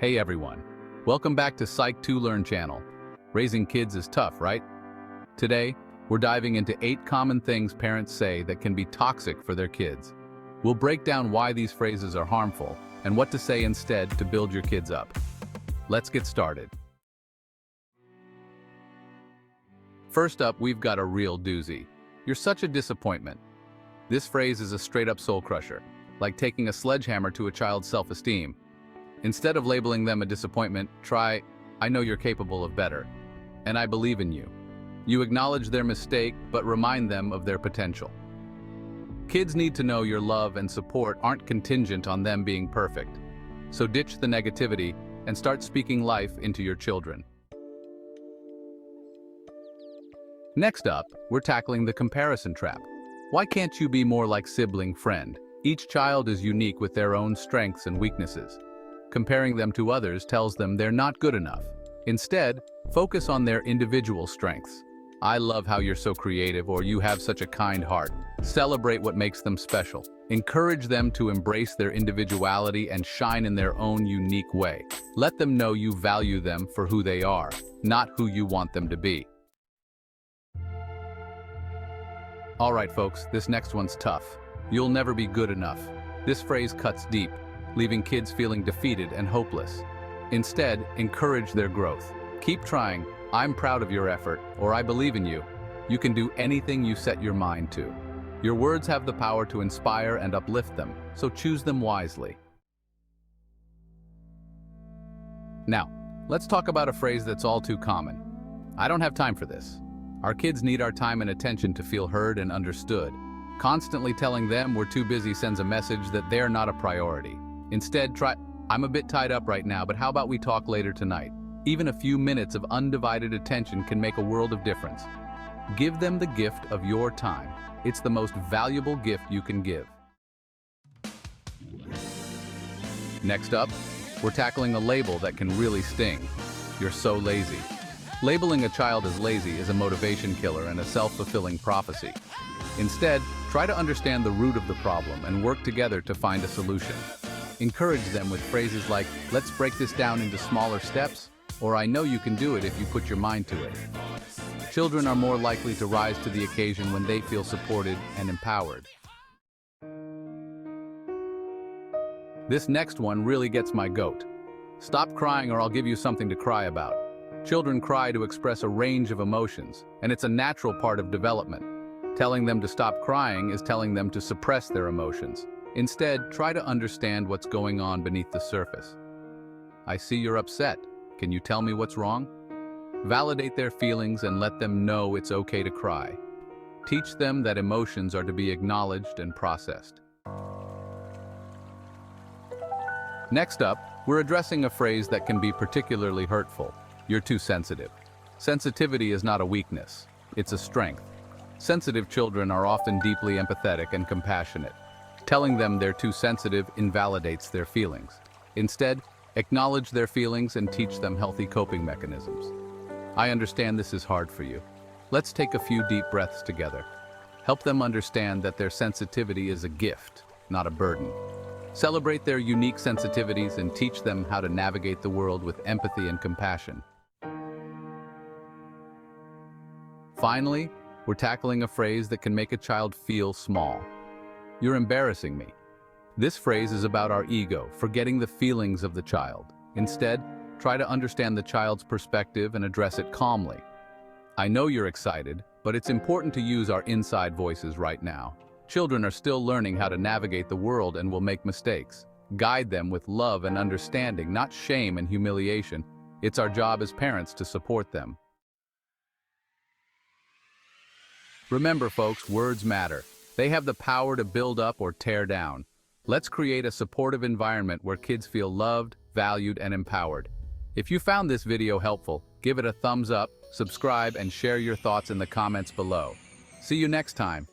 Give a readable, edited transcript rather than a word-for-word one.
Hey everyone, welcome back to Psych2Learn channel. Raising kids is tough, right? Today, we're diving into 8 common things parents say that can be toxic for their kids. We'll break down why these phrases are harmful and what to say instead to build your kids up. Let's get started. First up, we've got a real doozy. You're such a disappointment. This phrase is a straight-up soul crusher, like taking a sledgehammer to a child's self-esteem. Instead of labeling them a disappointment, try, "I know you're capable of better, and I believe in you." You acknowledge their mistake, but remind them of their potential. Kids need to know your love and support aren't contingent on them being perfect. So ditch the negativity and start speaking life into your children. Next up, we're tackling the comparison trap. Why can't you be more like sibling friend? Each child is unique with their own strengths and weaknesses. Comparing them to others tells them they're not good enough. Instead, focus on their individual strengths. "I love how you're so creative," or "You have such a kind heart." Celebrate what makes them special. Encourage them to embrace their individuality and shine in their own unique way. Let them know you value them for who they are, not who you want them to be. All right, folks, this next one's tough. "You'll never be good enough." This phrase cuts deep, leaving kids feeling defeated and hopeless. Instead, encourage their growth. Keep trying, "I'm proud of your effort," or "I believe in you." You can do anything you set your mind to. Your words have the power to inspire and uplift them, so choose them wisely. Now, let's talk about a phrase that's all too common. "I don't have time for this." Our kids need our time and attention to feel heard and understood. Constantly telling them we're too busy sends a message that they're not a priority. Instead, try, "I'm a bit tied up right now, but how about we talk later tonight?" Even a few minutes of undivided attention can make a world of difference. Give them the gift of your time. It's the most valuable gift you can give. Next up, we're tackling a label that can really sting. "You're so lazy." Labeling a child as lazy is a motivation killer and a self-fulfilling prophecy. Instead, try to understand the root of the problem and work together to find a solution. Encourage them with phrases like, "Let's break this down into smaller steps," or "I know you can do it if you put your mind to it." Children are more likely to rise to the occasion when they feel supported and empowered. This next one really gets my goat. "Stop crying or I'll give you something to cry about." Children cry to express a range of emotions, and it's a natural part of development. Telling them to stop crying is telling them to suppress their emotions. Instead, try to understand what's going on beneath the surface. "I see you're upset. Can you tell me what's wrong?" Validate their feelings and let them know it's okay to cry. Teach them that emotions are to be acknowledged and processed. Next up, we're addressing a phrase that can be particularly hurtful. "You're too sensitive." Sensitivity is not a weakness, it's a strength. Sensitive children are often deeply empathetic and compassionate. Telling them they're too sensitive invalidates their feelings. Instead, acknowledge their feelings and teach them healthy coping mechanisms. "I understand this is hard for you. Let's take a few deep breaths together." Help them understand that their sensitivity is a gift, not a burden. Celebrate their unique sensitivities and teach them how to navigate the world with empathy and compassion. Finally, we're tackling a phrase that can make a child feel small. "You're embarrassing me." This phrase is about our ego, forgetting the feelings of the child. Instead, try to understand the child's perspective and address it calmly. "I know you're excited, but it's important to use our inside voices right now. Children are still learning how to navigate the world and will make mistakes. Guide them with love and understanding, not shame and humiliation. It's our job as parents to support them." Remember, folks, words matter. They have the power to build up or tear down. Let's create a supportive environment where kids feel loved, valued, and empowered. If you found this video helpful, give it a thumbs up, subscribe, and share your thoughts in the comments below. See you next time.